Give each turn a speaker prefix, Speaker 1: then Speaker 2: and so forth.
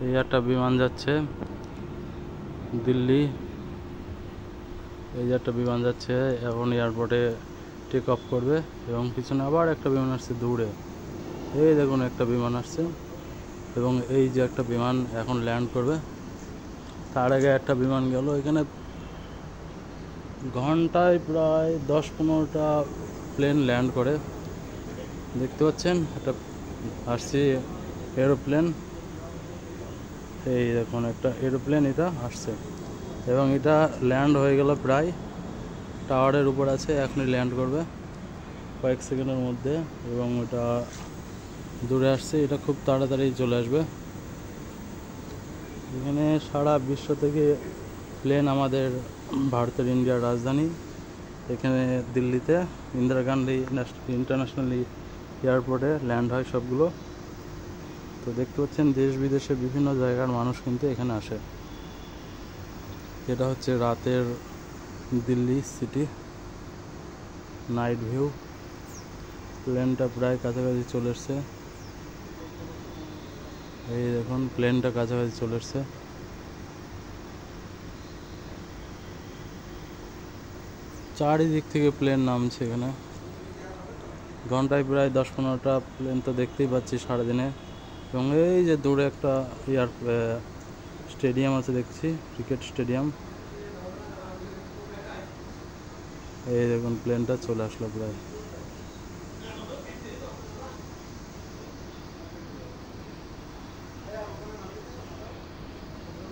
Speaker 1: এই একটা বিমান যাচ্ছে দিল্লি। এই যে একটা বিমান যাচ্ছে, এখন এয়ারপোর্টে টেক অফ করবে এবং পিছনে আবার একটা বিমান আসছে দূরে। এই দেখুন একটা বিমান আসছে এবং এই যে একটা বিমান এখন ল্যান্ড করবে। তার আগে একটা বিমান গেল। এখানে ঘন্টায় প্রায় 10-15টা প্লেন ল্যান্ড করে। দেখতে পাচ্ছেন একটা আসছে এরোপ্লেন। এই দেখুন একটা এরোপ্লেন এটা আসছে এবং এটা ল্যান্ড হয়ে গেল, প্রায় টাওয়ারের উপর আছে, এখনই ল্যান্ড করবে কয়েক সেকেন্ডের মধ্যে এবং ওটা দূরে আসছে। এটা খুব তাড়াতাড়ি চলে আসবে। এখানে সারা বিশ্ব থেকে প্লেন আমাদের ভারতের ইন্ডিয়ার রাজধানী এখানে দিল্লিতে ইন্দিরা গান্ধী ইন্টারন্যাশনাল এয়ারপোর্টে ল্যান্ড হয় সবগুলো। তো দেখতে পাচ্ছেন দেশ বিদেশের বিভিন্ন জায়গার মানুষ কিন্তু এখানে আসে। এটা হচ্ছে রাতের দিল্লি সিটি নাইট ভিউ। প্লেনটা প্রায় কাছাকাছি চলে এসছে। এই দেখুন প্লেনটা কাছাকাছি চলে এসছে। চারিদিক থেকে প্লেন নামছে এখানে। ঘন্টায় প্রায় 10-15টা প্লেন তো দেখতেই পাচ্ছি সারাদিনে। এবং এই যে দূরে একটা স্টেডিয়াম আছে দেখছি, ক্রিকেট স্টেডিয়াম। এই দেখুন প্লেনটা চলে আসলো প্রায়।